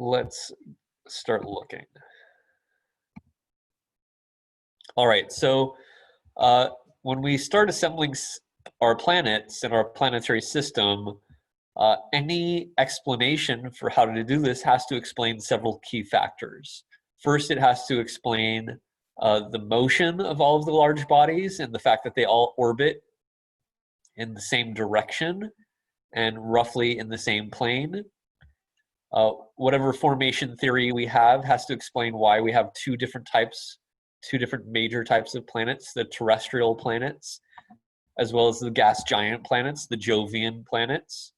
let's start looking. All right, so when we start assembling our planets and our planetary system, any explanation for how to do this has to explain several key factors. First, it has to explain the motion of all of the large bodies and the fact that they all orbit in the same direction and roughly in the same plane. Whatever formation theory we have has to explain why we have two different major types of planets, the terrestrial planets, as well as the gas giant planets, the Jovian planets.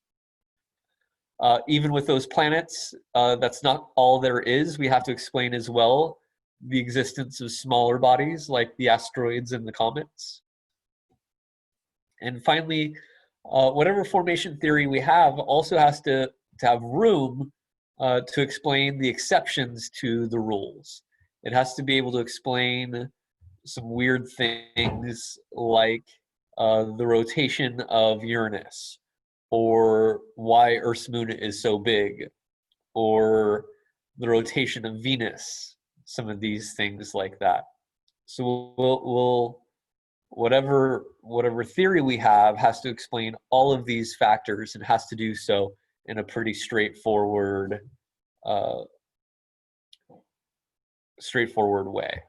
Even with those planets, that's not all there is. We have to explain as well the existence of smaller bodies like the asteroids and the comets. And finally, whatever formation theory we have also has to have room to explain the exceptions to the rules. It has to be able to explain some weird things like the rotation of Uranus, or why Earth's moon is so big, or the rotation of Venus, some of these things like that. So we'll whatever theory we have has to explain all of these factors, and has to do so in a pretty straightforward way.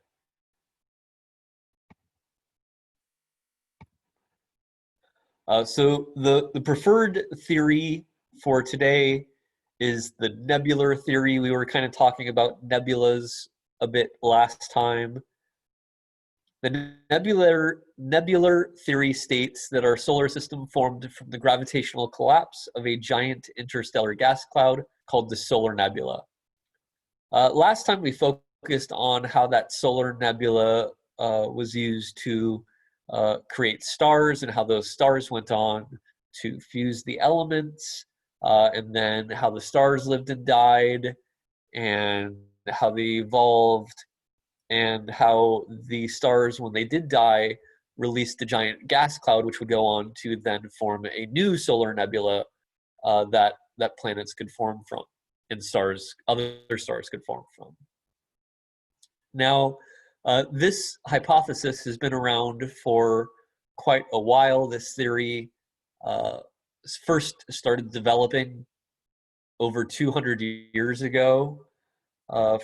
So the preferred theory for today is the nebular theory. We were kind of talking about nebulas a bit last time. The nebular theory states that our solar system formed from the gravitational collapse of a giant interstellar gas cloud called the solar nebula. Last time we focused on how that solar nebula was used to create stars, and how those stars went on to fuse the elements, and then how the stars lived and died, and how they evolved, and how the stars, when they did die, released a giant gas cloud, which would go on to then form a new solar nebula that planets could form from, and other stars could form from. Now, this hypothesis has been around for quite a while. This theory first started developing over 200 years ago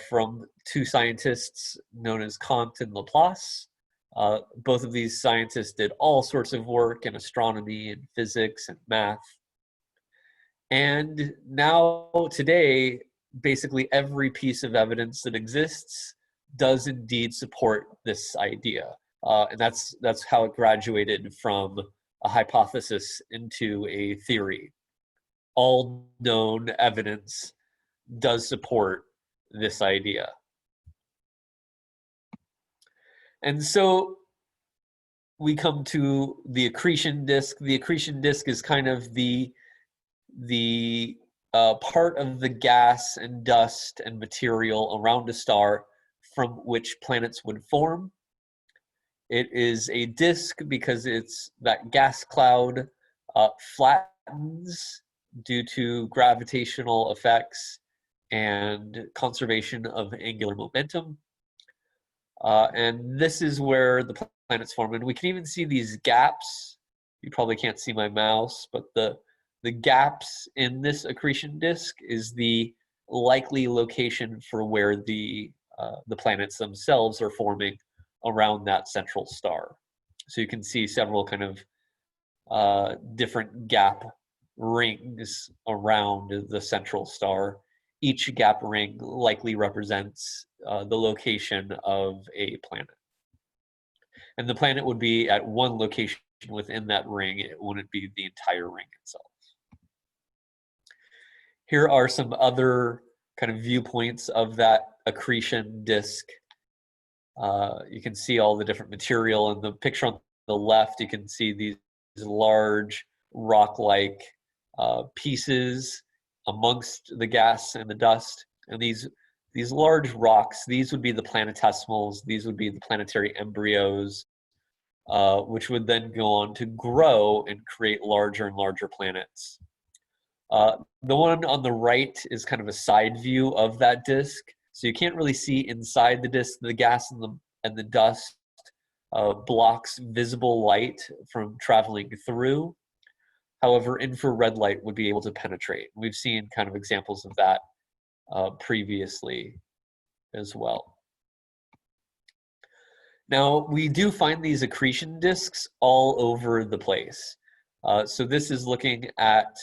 from two scientists known as Kant and Laplace. Both of these scientists did all sorts of work in astronomy and physics and math. And now, today, basically every piece of evidence that exists does indeed support this idea. And that's how it graduated from a hypothesis into a theory. All known evidence does support this idea. And so we come to the accretion disk. The accretion disk is kind of the part of the gas and dust and material around a star from which planets would form. It is a disk because that gas cloud flattens due to gravitational effects and conservation of angular momentum. And this is where the planets form. And we can even see these gaps. You probably can't see my mouse, but the gaps in this accretion disk is the likely location for where the planets themselves are forming around that central star. So you can see several kind of different gap rings around the central star. Each gap ring likely represents the location of a planet. And the planet would be at one location within that ring. It wouldn't be the entire ring itself. Here are some other kind of viewpoints of that accretion disk. You can see all the different material. In the picture on the left, you can see these large rock-like pieces amongst the gas and the dust. And these large rocks, these would be the planetesimals. These would be the planetary embryos, which would then go on to grow and create larger and larger planets. The one on the right is kind of a side view of that disk, so you can't really see inside the disk. The gas and the dust blocks visible light from traveling through. However, infrared light would be able to penetrate. We've seen kind of examples of that previously as well. Now, we do find these accretion disks all over the place. So this is looking at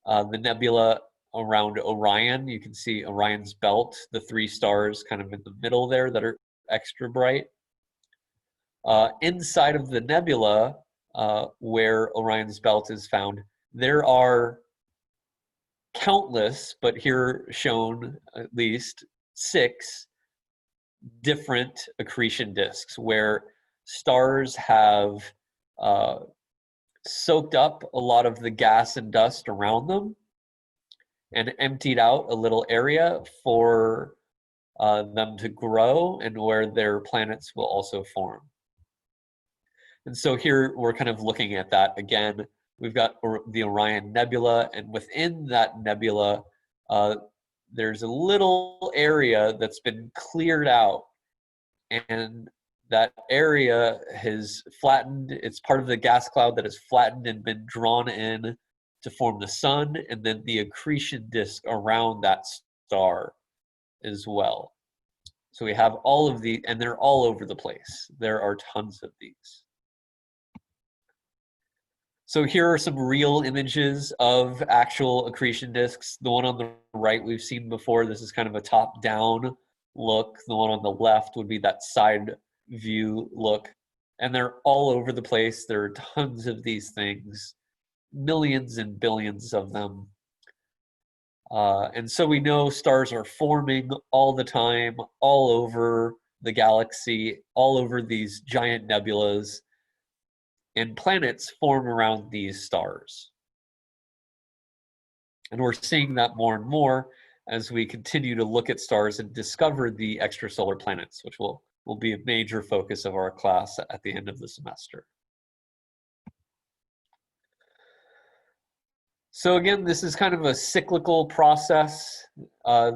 the nebula around Orion. You can see Orion's belt, the 3 stars kind of in the middle there that are extra bright. Inside of the nebula, where Orion's belt is found, there are countless, but here shown at least 6 different accretion disks where stars have soaked up a lot of the gas and dust around them and emptied out a little area for them to grow and where their planets will also form. And so here we're kind of looking at that again. We've got the Orion Nebula, and within that nebula, there's a little area that's been cleared out, and that area has flattened. It's part of the gas cloud that has flattened and been drawn in to form the sun, and then the accretion disk around that star as well. So we have all of these, and they're all over the place. There are tons of these. So here are some real images of actual accretion disks. The one on the right we've seen before. This is kind of a top-down look. The one on the left would be that side view look. And they're all over the place. There are tons of these things, millions and billions of them. And so we know stars are forming all the time, all over the galaxy, all over these giant nebulas. And planets form around these stars. And we're seeing that more and more as we continue to look at stars and discover the extrasolar planets, which will be a major focus of our class at the end of the semester. So again, this is kind of a cyclical process.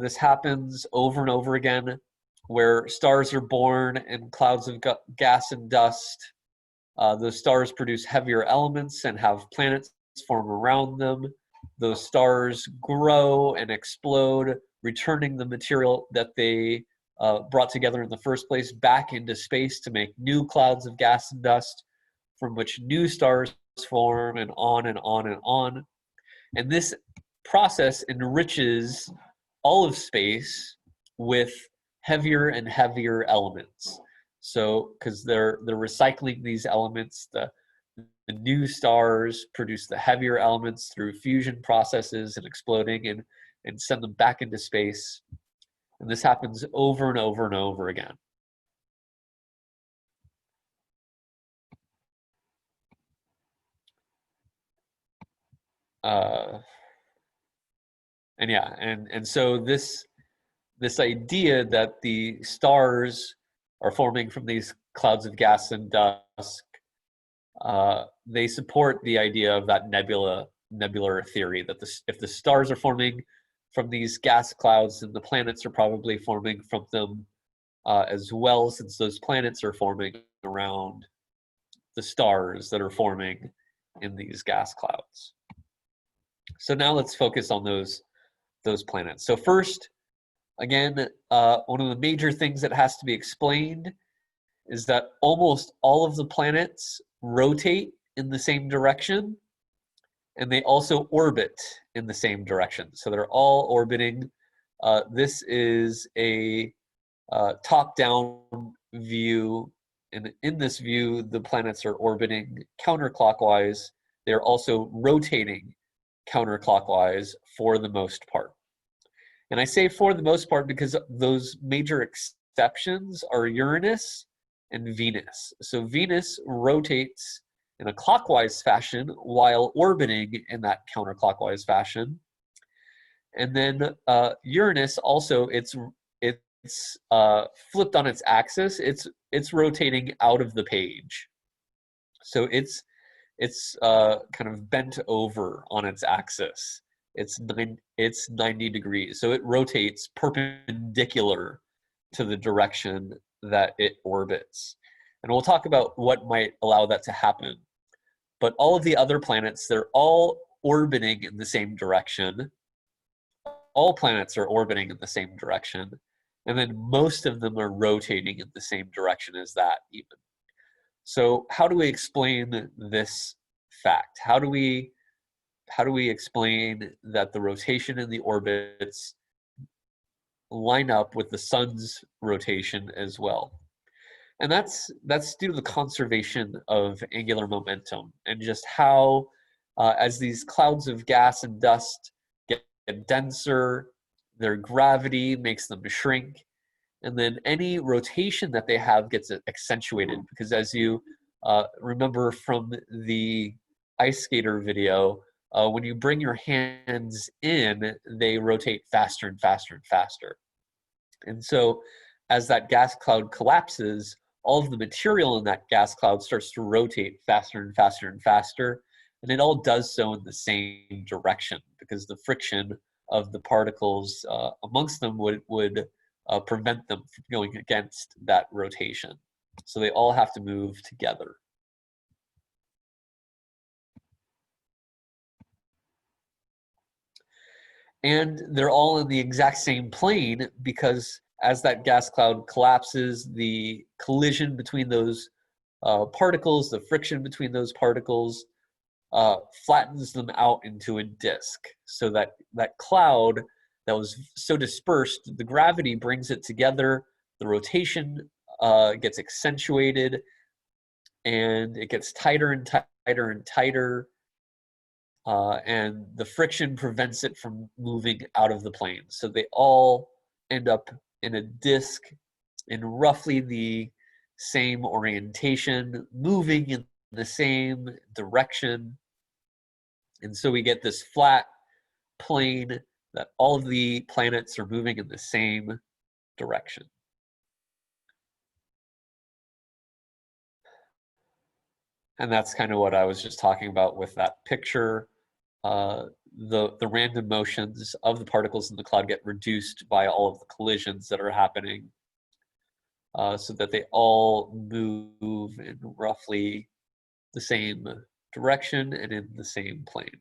This happens over and over again, where stars are born in clouds of gas and dust. Those stars produce heavier elements and have planets form around them. Those stars grow and explode, returning the material that they brought together in the first place back into space to make new clouds of gas and dust, from which new stars form, and on and on and on. And this process enriches all of space with heavier and heavier elements. So, because they're recycling these elements, the new stars produce the heavier elements through fusion processes and exploding and send them back into space. And this happens over and over and over again. And so this idea that the stars are forming from these clouds of gas and dust, they support the idea of that nebular theory, that if the stars are forming from these gas clouds, then the planets are probably forming from them as well, since those planets are forming around the stars that are forming in these gas clouds. So now let's focus on those planets. So first, again, one of the major things that has to be explained is that almost all of the planets rotate in the same direction, and they also orbit in the same direction. So they're all orbiting. This is a top-down view, and in this view, the planets are orbiting counterclockwise. They're also rotating counterclockwise for the most part. And I say for the most part because those major exceptions are Uranus and Venus. So Venus rotates in a clockwise fashion while orbiting in that counterclockwise fashion. And then Uranus also, it's flipped on its axis. It's rotating out of the page. So it's kind of bent over on its axis. it's 90 degrees. So it rotates perpendicular to the direction that it orbits. And we'll talk about what might allow that to happen. But all of the other planets, they're all orbiting in the same direction. All planets are orbiting in the same direction. And then most of them are rotating in the same direction as that even. So how do we explain this fact? How do we explain that the rotation in the orbits line up with the sun's rotation as well? And that's due to the conservation of angular momentum and just how, as these clouds of gas and dust get denser, their gravity makes them shrink, and then any rotation that they have gets accentuated because, as you remember from the ice skater video, when you bring your hands in, they rotate faster and faster and faster. And so as that gas cloud collapses, all of the material in that gas cloud starts to rotate faster and faster and faster, and it all does so in the same direction because the friction of the particles amongst them would prevent them from going against that rotation. So they all have to move together. And they're all in the exact same plane because as that gas cloud collapses, the collision between those particles, the friction between those particles, flattens them out into a disk. So that cloud that was so dispersed, the gravity brings it together, the rotation gets accentuated, and it gets tighter and tighter and tighter, and the friction prevents it from moving out of the plane. So they all end up in a disk in roughly the same orientation, moving in the same direction. And so we get this flat plane that all of the planets are moving in the same direction. And that's kind of what I was just talking about with that picture. The random motions of the particles in the cloud get reduced by all of the collisions that are happening, so that they all move in roughly the same direction and in the same plane.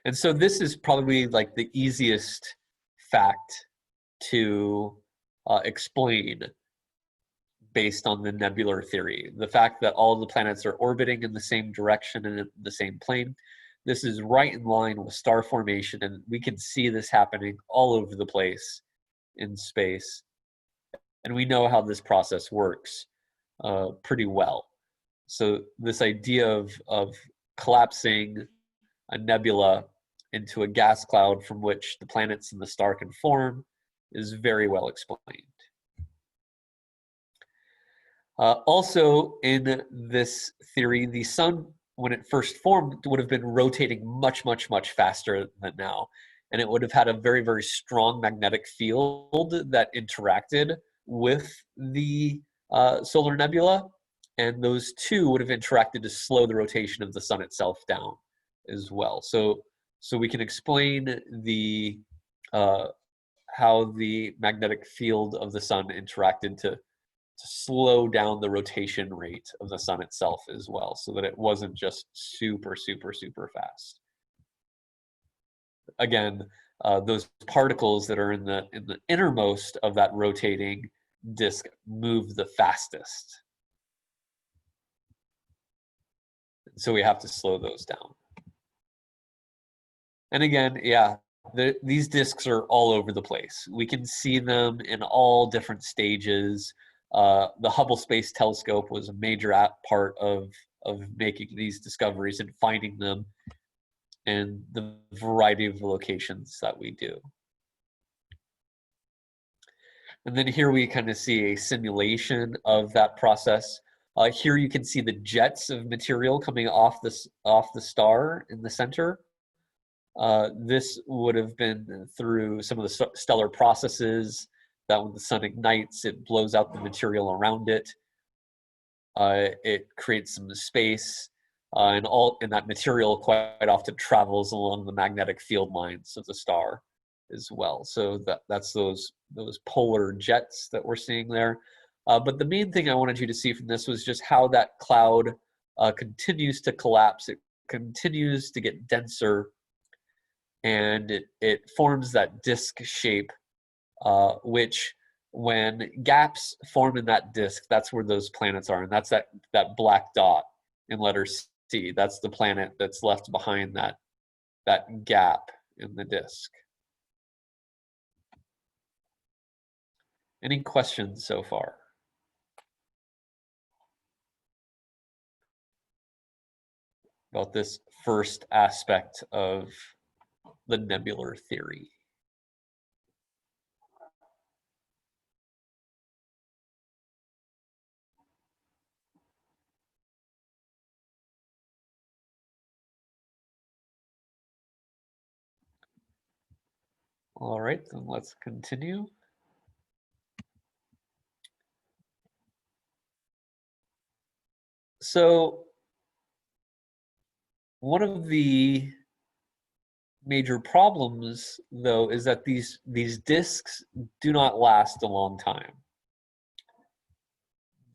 And so this is probably like the easiest fact to explain based on the nebular theory. The fact that all of the planets are orbiting in the same direction and in the same plane. This is right in line with star formation, and we can see this happening all over the place in space. And we know how this process works pretty well. So this idea of collapsing a nebula into a gas cloud from which the planets and the star can form is very well explained. Also, in this theory, the sun, when it first formed, would have been rotating much, much, much faster than now. And it would have had a very, very strong magnetic field that interacted with the solar nebula. And those two would have interacted to slow the rotation of the sun itself down as well. So we can explain the how the magnetic field of the sun interacted to slow down the rotation rate of the sun itself as well, so that it wasn't just super, super, super fast. Again, those particles that are in the innermost of that rotating disk move the fastest. So we have to slow those down. And again, yeah, these disks are all over the place. We can see them in all different stages. The Hubble Space Telescope was a major part of making these discoveries and finding them in the variety of locations that we do. And then here we kind of see a simulation of that process. Here you can see the jets of material coming off the star in the center. This would have been through some of the stellar processes that when the sun ignites, it blows out the material around it. It creates some space, and that material quite often travels along the magnetic field lines of the star as well. So that's those polar jets that we're seeing there. But the main thing I wanted you to see from this was just how that cloud continues to collapse. It continues to get denser, and it forms that disk shape, which when gaps form in that disk, that's where those planets are, and that's that black dot in letter C. That's the planet that's left behind that gap in the disk. Any questions so far about this first aspect of the nebular theory? All right, then let's continue. So one of the major problems, though, is that these disks do not last a long time.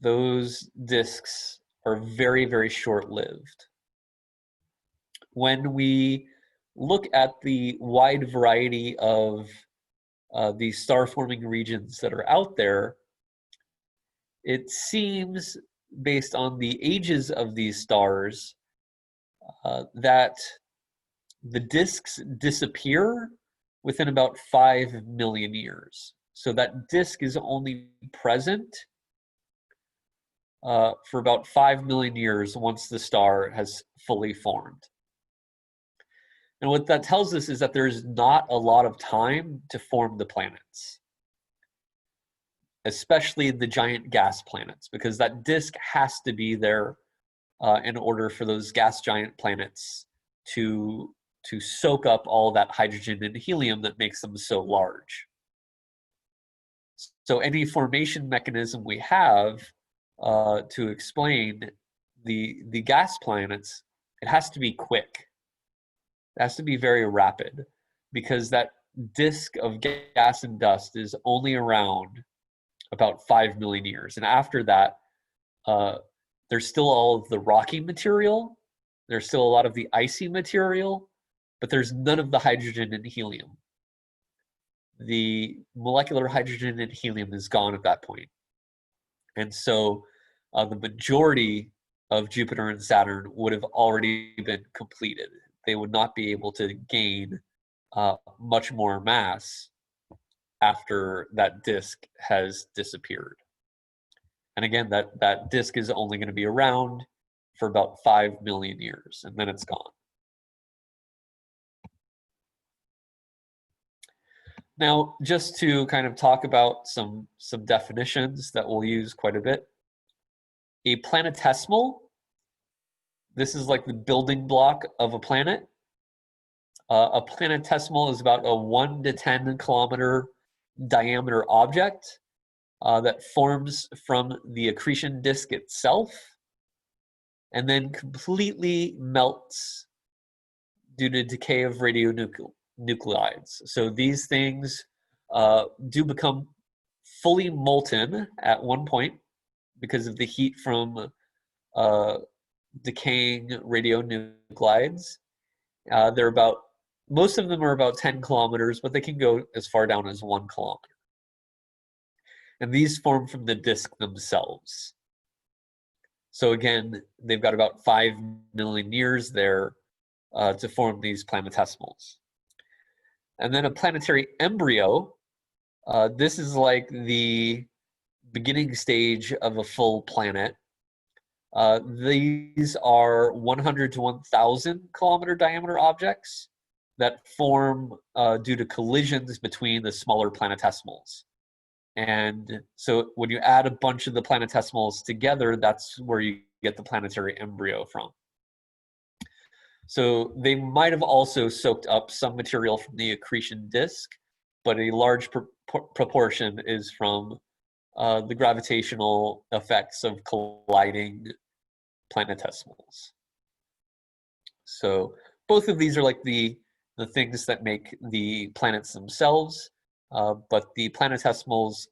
Those disks are very, very short-lived. When we look at the wide variety of these star-forming regions that are out there, it seems, based on the ages of these stars, that the disks disappear within about 5 million years. So that disk is only present for about 5 million years once the star has fully formed. And what that tells us is that there's not a lot of time to form the planets, especially the giant gas planets, because that disk has to be there in order for those gas giant planets to soak up all that hydrogen and helium that makes them so large. So any formation mechanism we have to explain the gas planets, it has to be quick. It has to be very rapid, because that disk of gas and dust is only around about 5 million years. And after that, there's still all of the rocky material, there's still a lot of the icy material, but there's none of the hydrogen and helium. The molecular hydrogen and helium is gone at that point. And so the majority of Jupiter and Saturn would have already been completed. They would not be able to gain much more mass after that disk has disappeared. And again, that disk is only going to be around for about 5 million years, and then it's gone. Now, just to kind of talk about some definitions that we'll use quite a bit. A planetesimal, this is like the building block of a planet. A planetesimal is about a 1 to 10 kilometer diameter object that forms from the accretion disk itself and then completely melts due to decay of radionuclides. So these things do become fully molten at one point because of the heat from decaying radionuclides. Most of them are about 10 kilometers, but they can go as far down as 1 kilometer. And these form from the disk themselves. So again, they've got about 5 million years there to form these planetesimals. And then a planetary embryo, this is like the beginning stage of a full planet. These are 100 to 1,000 kilometer diameter objects that form due to collisions between the smaller planetesimals. And so when you add a bunch of the planetesimals together, that's where you get the planetary embryo from. So they might have also soaked up some material from the accretion disk, but a large proportion is from the gravitational effects of colliding planetesimals. So both of these are like the things that make the planets themselves, but the planetesimals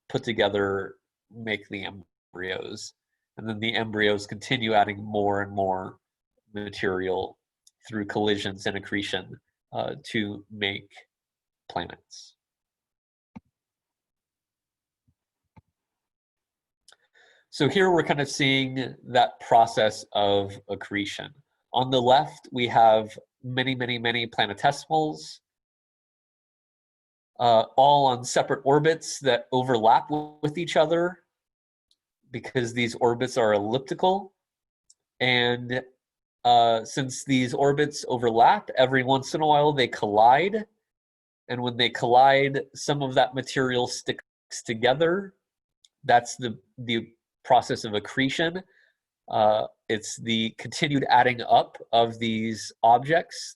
put together make the embryos. And then the embryos continue adding more and more material through collisions and accretion to make planets. So here we're kind of seeing that process of accretion. On the left, we have many, many, many planetesimals, all on separate orbits that overlap with each other because these orbits are elliptical. And since these orbits overlap, every once in a while they collide. And when they collide, some of that material sticks together. That's the process of accretion. It's the continued adding up of these objects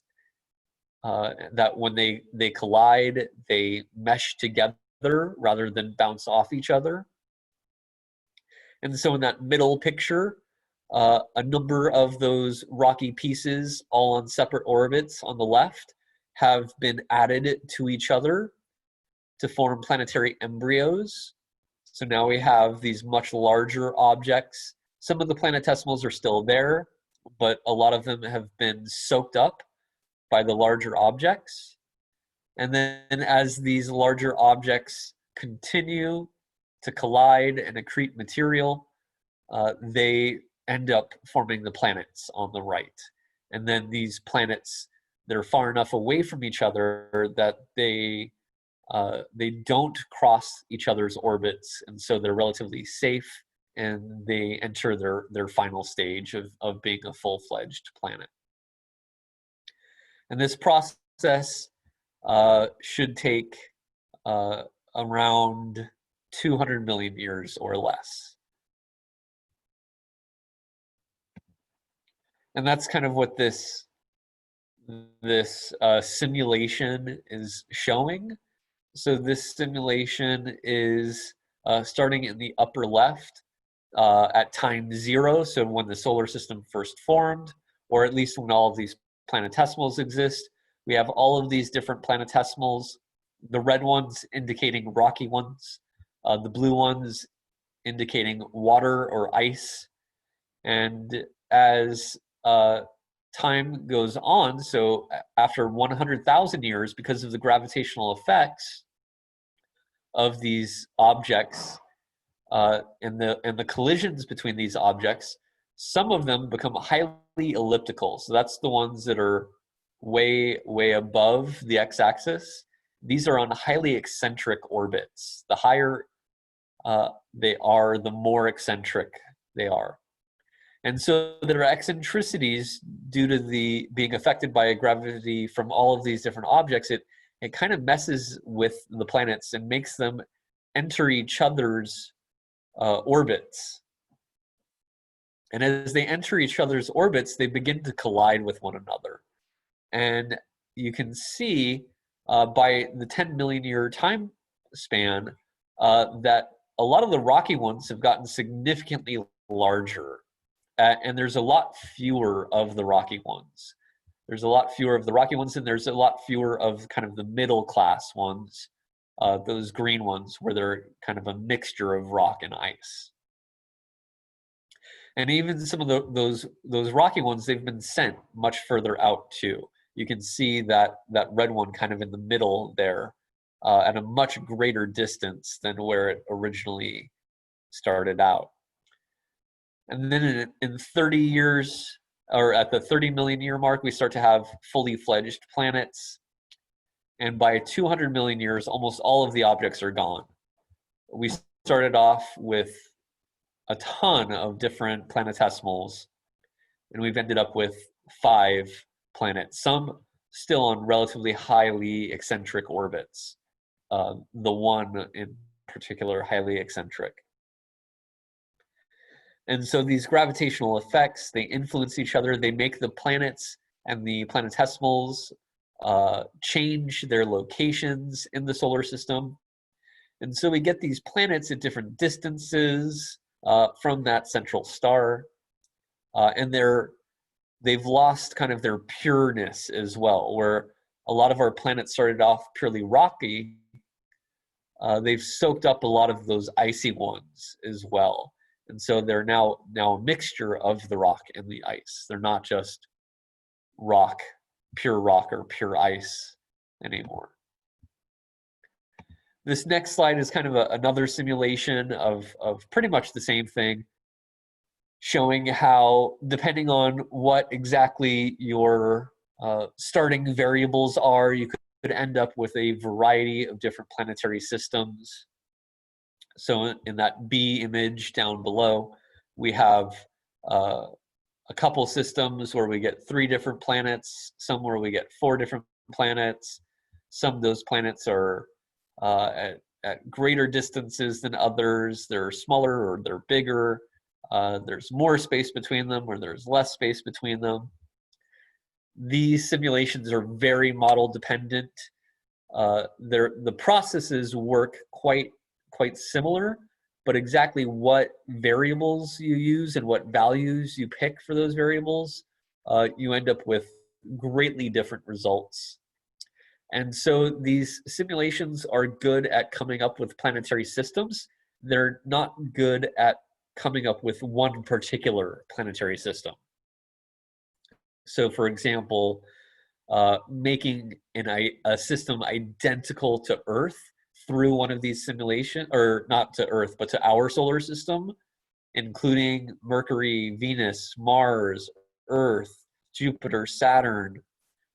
that when they collide, they mesh together rather than bounce off each other. And so in that middle picture, a number of those rocky pieces, all on separate orbits on the left, have been added to each other to form planetary embryos. So now we have these much larger objects. Some of the planetesimals are still there, but a lot of them have been soaked up by the larger objects. And then as these larger objects continue to collide and accrete material, they end up forming the planets on the right. And then these planets, they're far enough away from each other that they don't cross each other's orbits, and so they're relatively safe, and they enter their final stage of being a full-fledged planet. And this process should take around 200 million years or less. And that's kind of what this simulation is showing. So this simulation is starting in the upper left at time 0, so when the solar system first formed, or at least when all of these planetesimals exist. We have all of these different planetesimals, the red ones indicating rocky ones, the blue ones indicating water or ice. And as time goes on, so after 100,000 years, because of the gravitational effects of these objects and the collisions between these objects, some of them become highly elliptical. So that's the ones that are way above the x-axis. These are on highly eccentric orbits. The higher they are, the more eccentric they are. And so there are eccentricities due to the being affected by gravity from all of these different objects. It kind of messes with the planets and makes them enter each other's orbits. And as they enter each other's orbits, they begin to collide with one another. And you can see by the 10 million year time span that a lot of the rocky ones have gotten significantly larger. And there's a lot fewer of the rocky ones. There's a lot fewer of the rocky ones, and there's a lot fewer of kind of the middle class ones, those green ones where they're kind of a mixture of rock and ice. And even some of those rocky ones, they've been sent much further out too. You can see that red one kind of in the middle there at a much greater distance than where it originally started out. And then in 30 years, or at the 30 million year mark, we start to have fully fledged planets. And by 200 million years, almost all of the objects are gone. We started off with a ton of different planetesimals, and we've ended up with 5 planets, some still on relatively highly eccentric orbits. The one in particular, highly eccentric. And so these gravitational effects, they influence each other. They make the planets and the planetesimals change their locations in the solar system. And so we get these planets at different distances from that central star. And they're they've lost kind of their pureness as well, where a lot of our planets started off purely rocky. They've soaked up a lot of those icy ones as well. And so they're now a mixture of the rock and the ice. They're not just rock, pure rock or pure ice anymore. This next slide is kind of another simulation of pretty much the same thing, showing how, depending on what exactly your starting variables are, you could end up with a variety of different planetary systems. So in that B image down below, we have a couple systems where we get 3 different planets, some where we get 4 different planets. Some of those planets are at greater distances than others. They're smaller or they're bigger. There's more space between them or there's less space between them. These simulations are very model dependent. The processes work quite similar, but exactly what variables you use and what values you pick for those variables, you end up with greatly different results. And so these simulations are good at coming up with planetary systems. They're not good at coming up with one particular planetary system. So for example, making a system identical to Earth through one of these simulations, or not to Earth, but to our solar system, including Mercury, Venus, Mars, Earth, Jupiter, Saturn,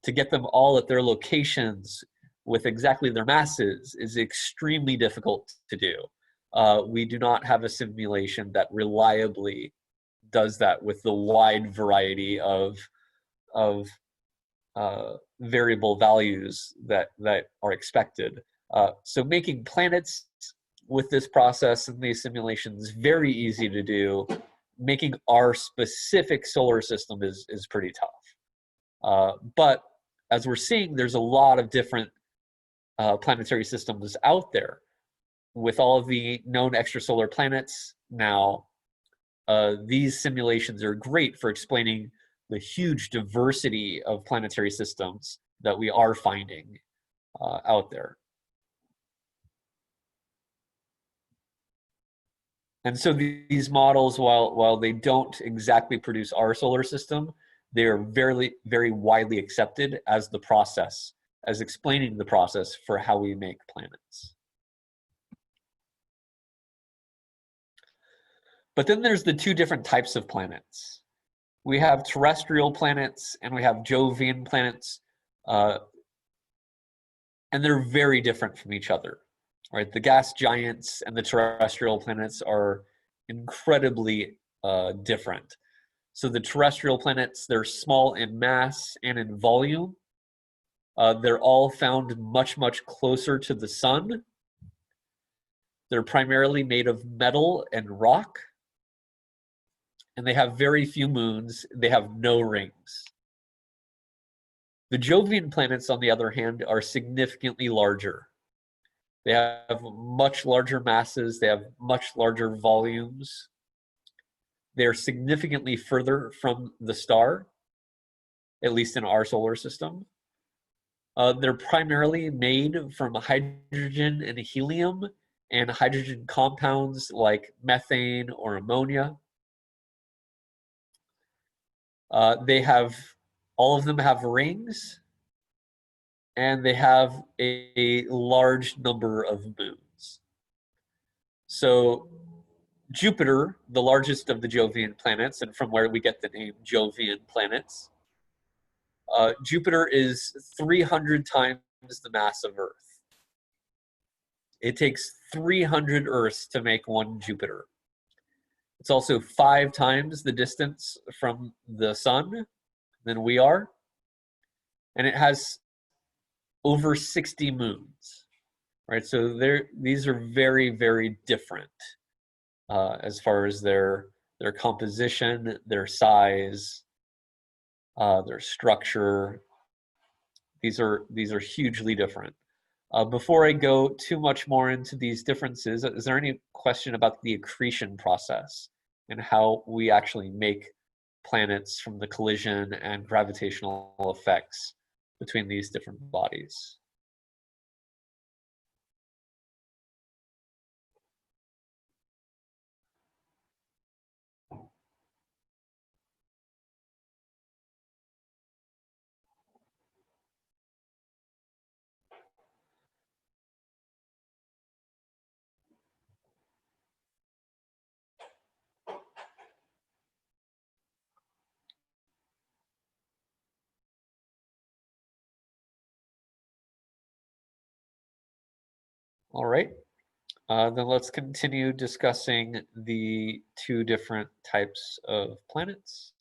to get them all at their locations with exactly their masses is extremely difficult to do. We do not have a simulation that reliably does that with the wide variety of variable values that are expected. So making planets with this process and these simulations very easy to do. Making our specific solar system is pretty tough. But as we're seeing, there's a lot of different planetary systems out there. With all of the known extrasolar planets now, these simulations are great for explaining the huge diversity of planetary systems that we are finding out there. And so these models, while they don't exactly produce our solar system, they are very widely accepted as the process, as explaining the process for how we make planets. But then there's the 2 different types of planets. We have terrestrial planets and we have Jovian planets, and they're very different from each other. Right, the gas giants and the terrestrial planets are incredibly different. So the terrestrial planets, they're small in mass and in volume. They're all found much closer to the sun. They're primarily made of metal and rock. And they have very few moons. They have no rings. The Jovian planets, on the other hand, are significantly larger. They have much larger masses. They have much larger volumes. They're significantly further from the star, at least in our solar system. They're primarily made from hydrogen and helium and hydrogen compounds like methane or ammonia. All of them have rings, and they have a large number of moons. So Jupiter, the largest of the Jovian planets, and from where we get the name Jovian planets, Jupiter is 300 times the mass of Earth. It takes 300 Earths to make one Jupiter. It's also 5 times the distance from the sun than we are, and it has over 60 moons. Right, so these are very different as far as their composition, their size, their structure. These are hugely different. Before I go too much more into these differences, is there any question about the accretion process and how we actually make planets from the collision and gravitational effects between these different bodies. All right, then let's continue discussing the two different types of planets.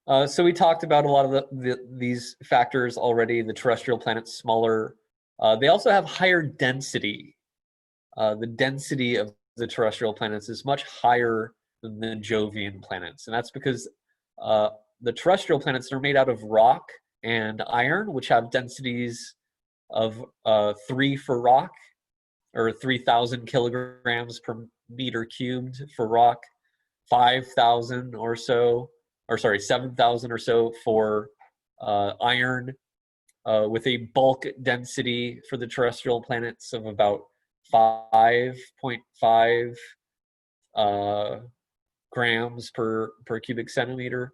So we talked about a lot of these factors already. The terrestrial planets smaller. They also have higher density. The density of the terrestrial planets is much higher than the Jovian planets, and that's because uh, the terrestrial planets are made out of rock and iron, which have densities of 3 for rock, or 3,000 kilograms per meter cubed for rock, 5,000 or so, or sorry, 7,000 or so for iron, with a bulk density for the terrestrial planets of about 5.5 grams per cubic centimeter.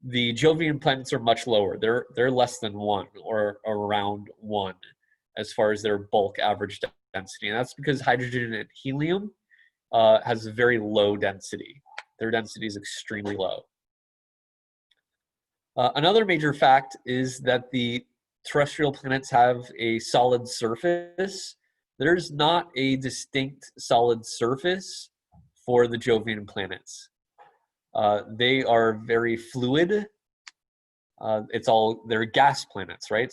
The Jovian planets are much lower. They're less than 1 or around 1 as far as their bulk average density. And that's because hydrogen and helium has a very low density. Their density is extremely low. Another major fact is that the terrestrial planets have a solid surface. There's not a distinct solid surface for the Jovian planets. They are very fluid. They're gas planets, right?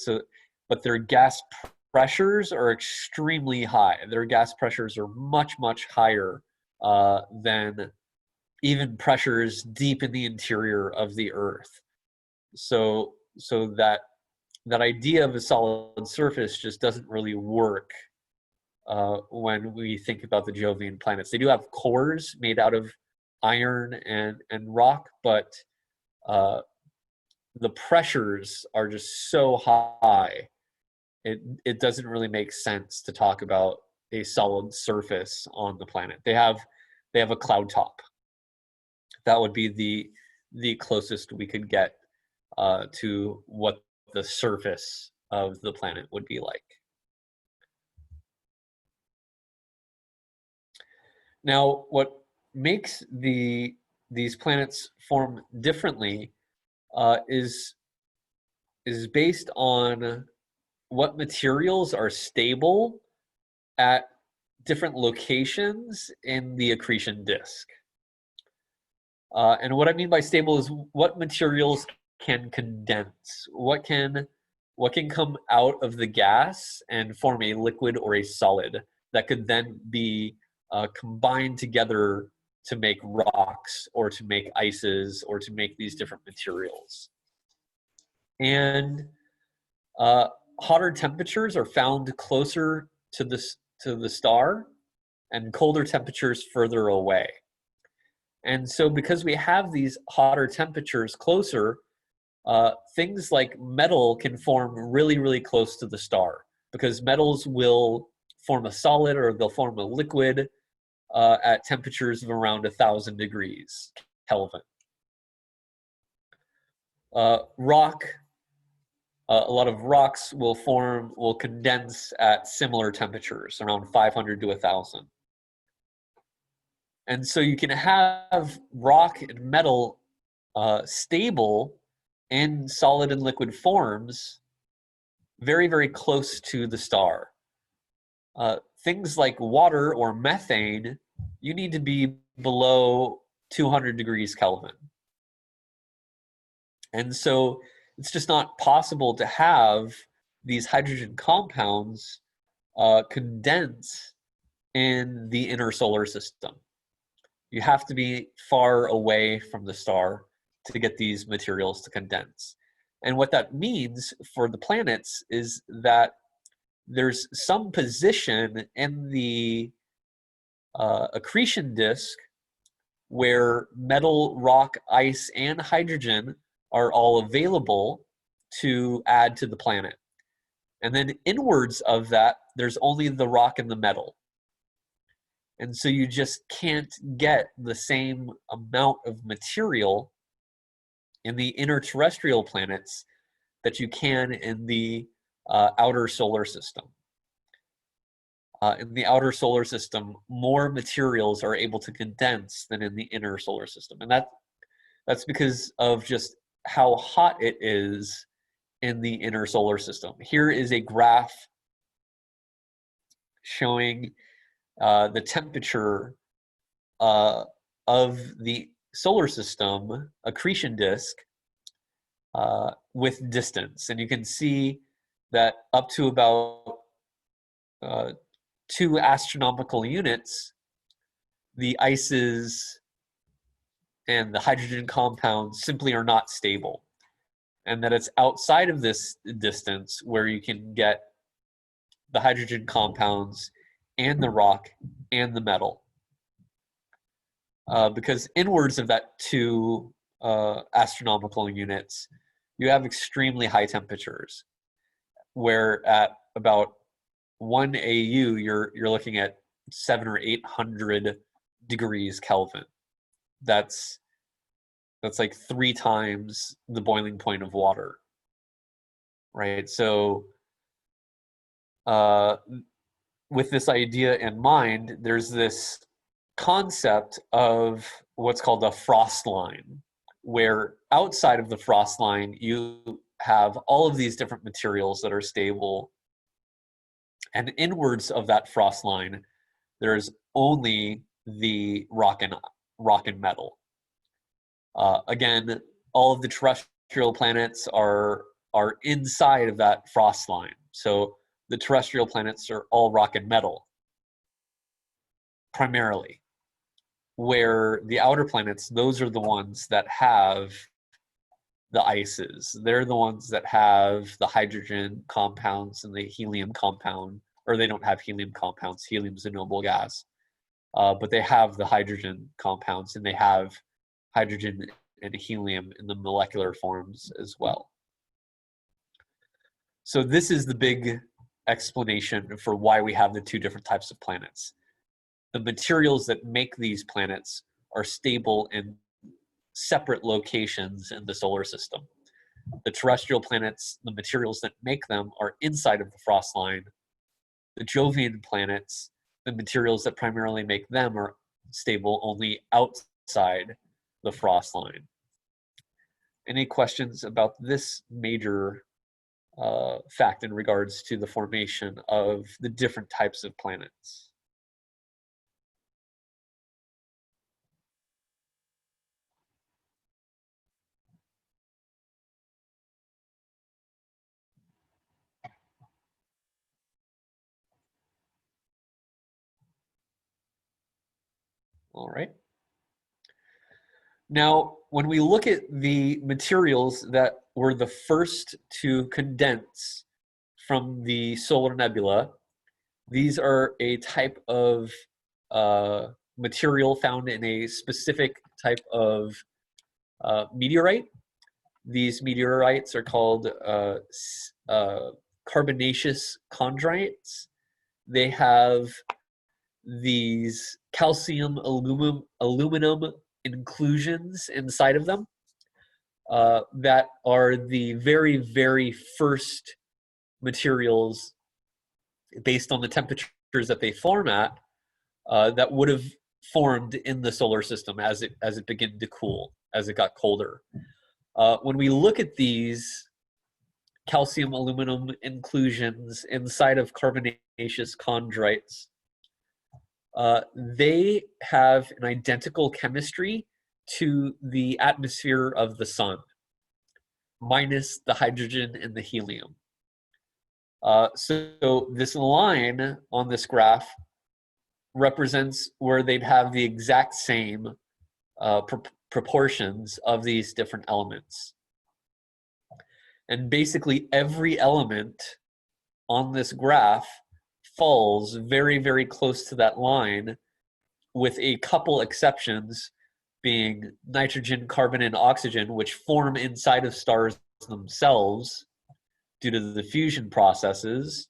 But their gas pressures are extremely high. Their gas pressures are much, much higher than even pressures deep in the interior of the Earth. So that idea of a solid surface just doesn't really work when we think about the Jovian planets. They do have cores made out of iron and rock, but the pressures are just so high, it doesn't really make sense to talk about a solid surface on the planet. They have a cloud top. That would be the closest we could get to what the surface of the planet would be like. Now, what makes these planets form differently is based on what materials are stable at different locations in the accretion disk. And what I mean by stable is what materials can condense, what can come out of the gas and form a liquid or a solid that could then be combined together to make rocks or to make ices or to make these different materials. And hotter temperatures are found closer to the star, and colder temperatures further away. And so because we have these hotter temperatures closer, things like metal can form really, really close to the star, because metals will form a solid or they'll form a liquid at temperatures of around 1,000 degrees Kelvin. Rock, a lot of rocks will condense at similar temperatures, around 500 to 1,000. And so you can have rock and metal stable in solid and liquid forms very, very close to the star. Things like water or methane, you need to be below 200 degrees Kelvin. And so it's just not possible to have these hydrogen compounds condense in the inner solar system. You have to be far away from the star to get these materials to condense. And what that means for the planets is that there's some position in the accretion disk where metal, rock, ice, and hydrogen are all available to add to the planet. And then inwards of that, there's only the rock and the metal. And so you just can't get the same amount of material in the inner terrestrial planets that you can in the outer solar system. In the outer solar system, more materials are able to condense than in the inner solar system. And that's because of just how hot it is in the inner solar system. Here is a graph showing the temperature of the solar system accretion disk with distance. And you can see that up to about 2 astronomical units, the ices and the hydrogen compounds simply are not stable. And that it's outside of this distance where you can get the hydrogen compounds and the rock and the metal. Because inwards of that 2 astronomical units, you have extremely high temperatures, where at about 1 AU, you're looking at 700 or 800 degrees Kelvin. That's like 3 times the boiling point of water, right? So with this idea in mind, there's this concept of what's called a frost line, where outside of the frost line, you have all of these different materials that are stable. And inwards of that frost line, there's only the rock and metal. Again, all of the terrestrial planets are inside of that frost line. So the terrestrial planets are all rock and metal, primarily. Where the outer planets, those are the ones that have the ices. They're the ones that have the hydrogen compounds and the helium compound, or they don't have helium compounds. Helium is a noble gas. But they have the hydrogen compounds, and they have hydrogen and helium in the molecular forms as well. So this is the big explanation for why we have the 2 different types of planets. The materials that make these planets are stable in separate locations in the solar system. The terrestrial planets, the materials that make them are inside of the frost line. The Jovian planets, the materials that primarily make them are stable only outside the frost line. Any questions about this major fact in regards to the formation of the different types of planets? All right. Now, when we look at the materials that were the first to condense from the solar nebula, these are a type of material found in a specific type of meteorite. These meteorites are called carbonaceous chondrites. They have these calcium aluminum inclusions inside of them that are the very, very first materials based on the temperatures that they form at that would have formed in the solar system as it began to cool, as it got colder. When we look at these calcium aluminum inclusions inside of carbonaceous chondrites, they have an identical chemistry to the atmosphere of the sun, minus the hydrogen and the helium. So this line on this graph represents where they'd have the exact same proportions of these different elements. And basically every element on this graph falls very, very close to that line, with a couple exceptions being nitrogen, carbon, and oxygen, which form inside of stars themselves due to the fusion processes.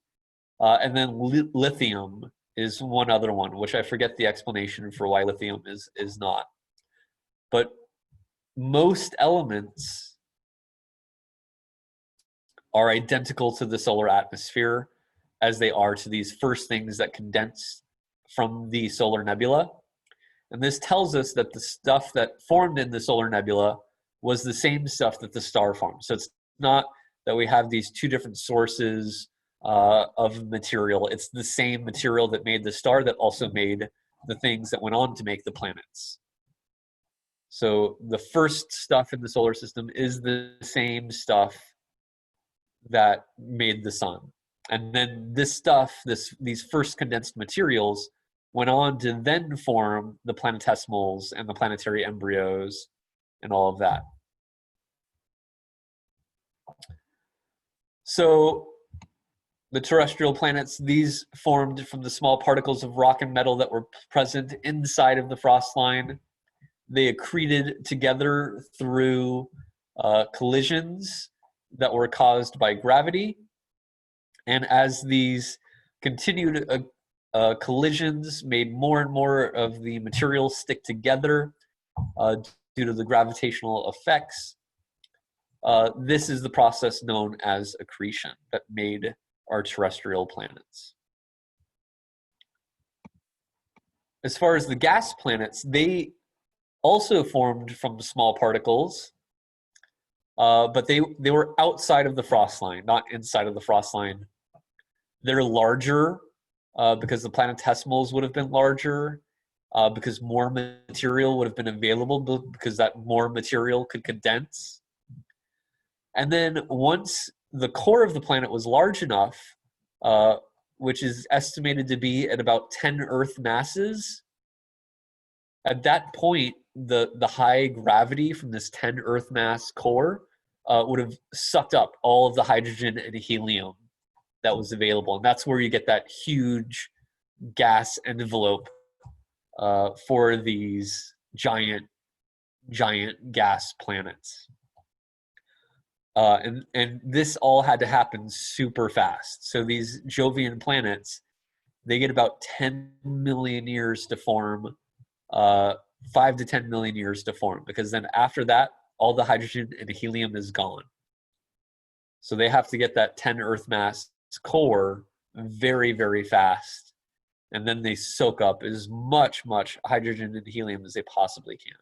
And then lithium is one other one, which I forget the explanation for why lithium is not. But most elements are identical to the solar atmosphere as they are to these first things that condense from the solar nebula. And this tells us that the stuff that formed in the solar nebula was the same stuff that the star formed. So it's not that we have these two different sources of material. It's the same material that made the star that also made the things that went on to make the planets. So the first stuff in the solar system is the same stuff that made the sun. And then this stuff, these first condensed materials, went on to then form the planetesimals and the planetary embryos and all of that. So the terrestrial planets, these formed from the small particles of rock and metal that were present inside of the frost line. They accreted together through collisions that were caused by gravity. And as these continued collisions made more and more of the material stick together due to the gravitational effects, this is the process known as accretion that made our terrestrial planets. As far as the gas planets, they also formed from small particles, but they were outside of the frost line, not inside of the frost line. They're larger because the planetesimals would have been larger, because more material would have been available, because that more material could condense. And then once the core of the planet was large enough, which is estimated to be at about 10 Earth masses, at that point, the high gravity from this 10 Earth mass core would have sucked up all of the hydrogen and helium that was available. And that's where you get that huge gas envelope for these giant gas planets. And this all had to happen super fast. So these Jovian planets, they get about 10 million years to form, 5 to 10 million years to form, because then after that, all the hydrogen and helium is gone. So they have to get that 10 Earth mass core very, very fast. And then they soak up as much hydrogen and helium as they possibly can.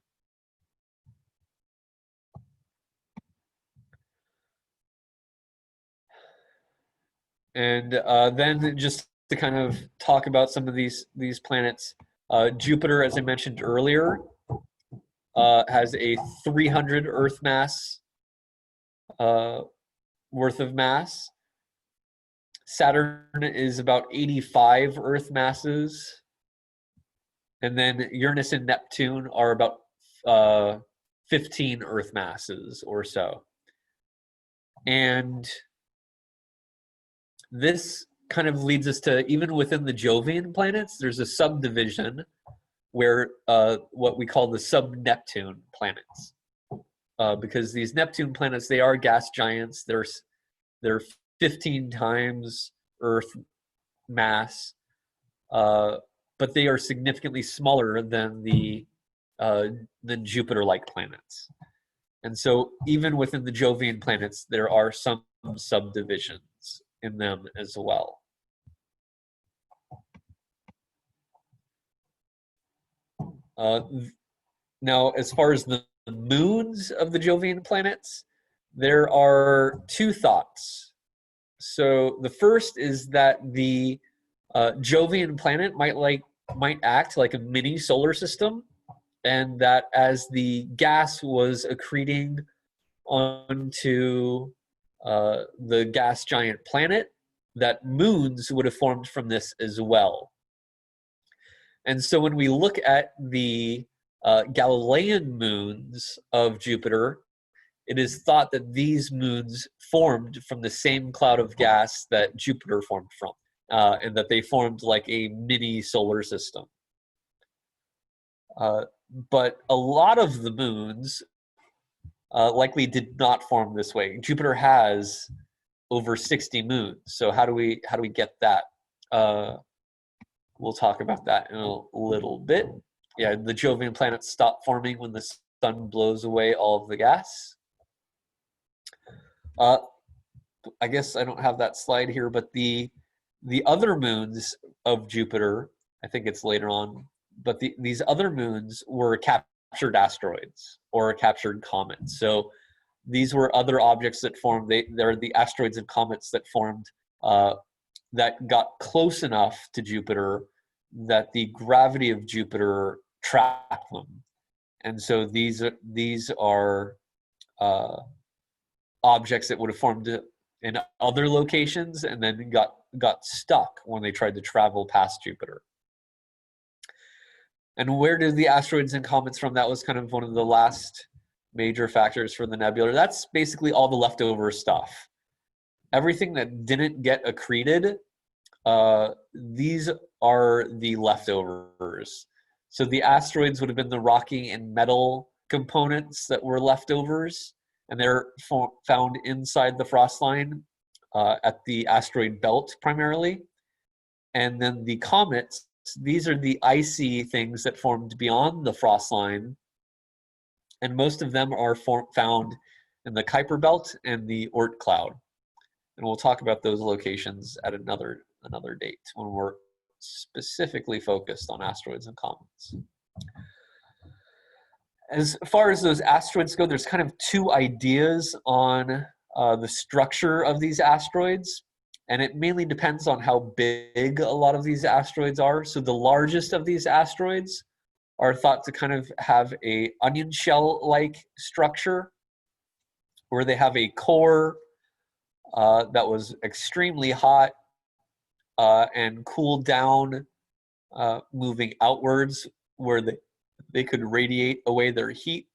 And then just to kind of talk about some of these planets, Jupiter, as I mentioned earlier, has a 300 Earth mass worth of mass. Saturn is about 85 Earth masses. And then Uranus and Neptune are about 15 Earth masses or so. And this kind of leads us to, even within the Jovian planets, there's a subdivision where what we call the sub-Neptune planets. Because these Neptune planets, they are gas giants. They're 15 times Earth mass, but they are significantly smaller than than Jupiter-like planets. And so even within the Jovian planets, there are some subdivisions in them as well. Now, as far as the moons of the Jovian planets, there are two thoughts. So the first is that the Jovian planet might act like a mini solar system, and that as the gas was accreting onto the gas giant planet, that moons would have formed from this as well. And so when we look at the Galilean moons of Jupiter, it is thought that these moons formed from the same cloud of gas that Jupiter formed from, and that they formed like a mini solar system. but a lot of the moons likely did not form this way. Jupiter has over 60 moons. So how do we get that? We'll talk about that in a little bit. Yeah, the Jovian planets stop forming when the sun blows away all of the gas. I guess I don't have that slide here, but the other moons of Jupiter, I think it's later on, but these other moons were captured asteroids or captured comets. So these were other objects that formed. They're the asteroids and comets that formed that got close enough to Jupiter that the gravity of Jupiter trapped them. And so these are objects that would have formed in other locations and then got stuck when they tried to travel past Jupiter. And where did the asteroids and comets from? That was kind of one of the last major factors for the nebula. That's basically all the leftover stuff. Everything that didn't get accreted, these are the leftovers. So the asteroids would have been the rocky and metal components that were leftovers, and they're found inside the frost line at the asteroid belt primarily. And then the comets, these are the icy things that formed beyond the frost line, and most of them are found in the Kuiper belt and the Oort cloud. And we'll talk about those locations at another date when we're specifically focused on asteroids and comets. As far as those asteroids go, there's kind of two ideas on the structure of these asteroids, and it mainly depends on how big a lot of these asteroids are. So the largest of these asteroids are thought to kind of have a onion shell-like structure, where they have a core that was extremely hot and cooled down, moving outwards, where they could radiate away their heat.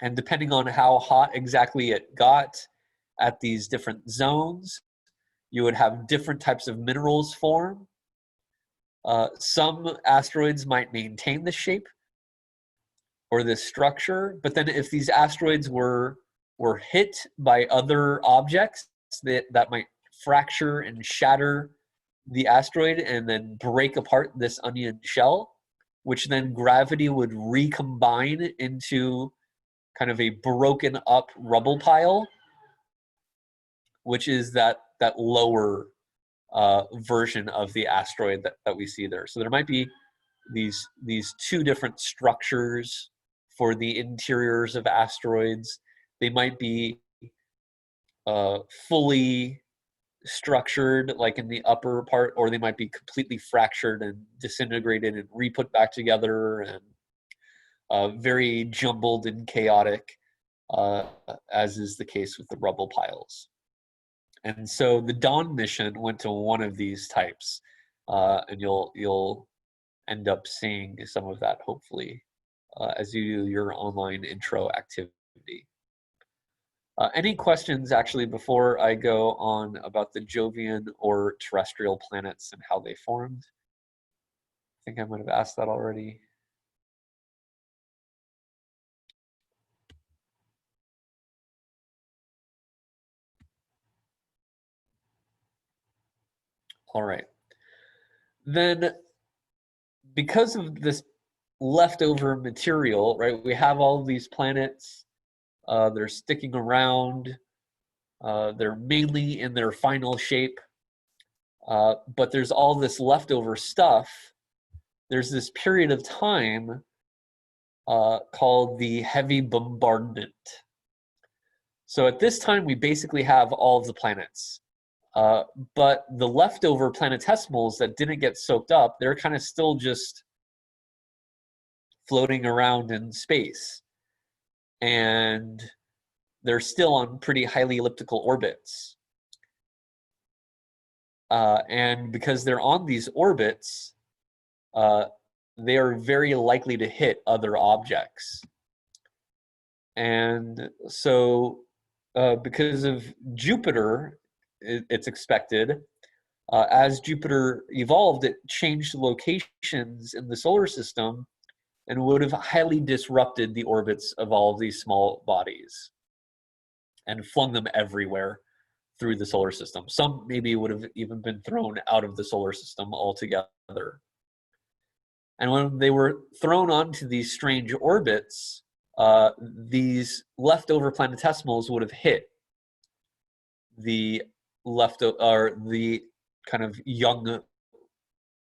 And depending on how hot exactly it got at these different zones, you would have different types of minerals form. Some asteroids might maintain this shape or this structure, but then if these asteroids were hit by other objects, that might fracture and shatter the asteroid and then break apart this onion shell, which then gravity would recombine into kind of a broken up rubble pile, which is that lower version of the asteroid that we see there. So there might be these two different structures for the interiors of asteroids. They might be fully structured, like in the upper part, or they might be completely fractured and disintegrated and re-put back together, and very jumbled and chaotic, as is the case with the rubble piles. And so the Dawn mission went to one of these types, and you'll end up seeing some of that, hopefully, as you do your online intro activity. Any questions, actually, before I go on about the Jovian or terrestrial planets and how they formed? I think I might have asked that already. All right. Then, because of this leftover material, right, we have all of these planets. They're sticking around. They're mainly in their final shape. But there's all this leftover stuff. There's this period of time called the heavy bombardment. So at this time, we basically have all of the planets. But the leftover planetesimals that didn't get soaked up, they're kind of still just floating around in space. And they're still on pretty highly elliptical orbits. And because they're on these orbits, they are very likely to hit other objects. And so because of Jupiter, it's expected, as Jupiter evolved, it changed locations in the solar system and would have highly disrupted the orbits of all of these small bodies and flung them everywhere through the solar system. Some maybe would have even been thrown out of the solar system altogether. And when they were thrown onto these strange orbits, these leftover planetesimals would have hit the the kind of young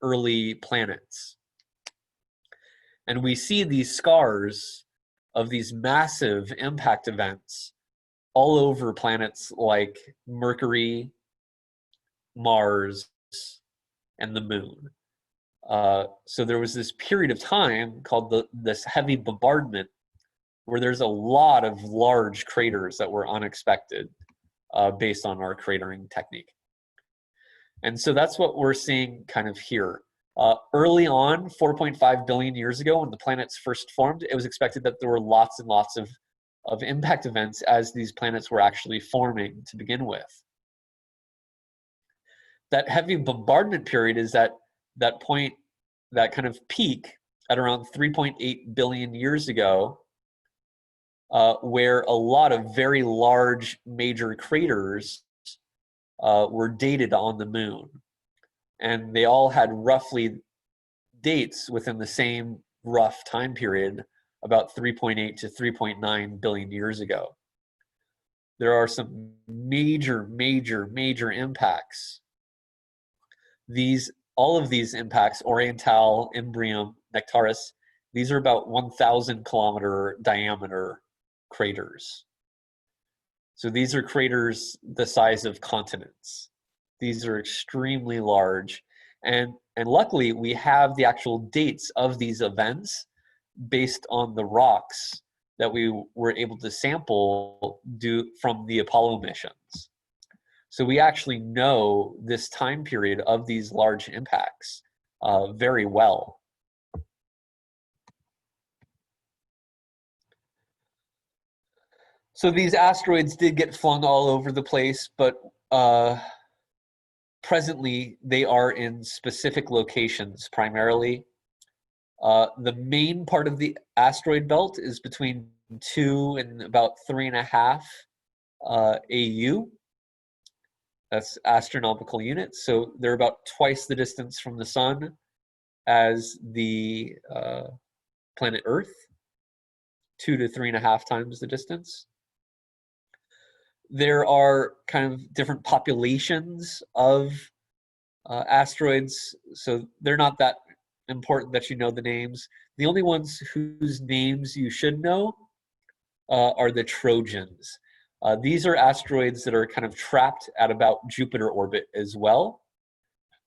early planets. And we see these scars of these massive impact events all over planets like Mercury, Mars, and the Moon. So there was this period of time called this heavy bombardment where there's a lot of large craters that were unexpected based on our cratering technique. And so that's what we're seeing kind of here. Early on, 4.5 billion years ago, when the planets first formed, it was expected that there were lots and lots of impact events as these planets were actually forming to begin with. That heavy bombardment period is that point, that kind of peak at around 3.8 billion years ago, where a lot of very large major craters were dated on the Moon. And they all had roughly dates within the same rough time period, about 3.8 to 3.9 billion years ago. There are some major impacts. All of these impacts, Oriental, Imbrium, Nectaris, these are about 1,000 kilometer diameter craters. So these are craters the size of continents. These are extremely large. And luckily, we have the actual dates of these events based on the rocks that we were able to sample from the Apollo missions. So we actually know this time period of these large impacts very well. So these asteroids did get flung all over the place, but presently, they are in specific locations primarily. The main part of the asteroid belt is between 2 and about 3.5 AU. That's astronomical units. So they're about twice the distance from the sun as the planet Earth, 2 to 3.5 times the distance. There are kind of different populations of asteroids, so they're not that important that you know the names. The only ones whose names you should know are the Trojans. These are asteroids that are kind of trapped at about Jupiter orbit as well.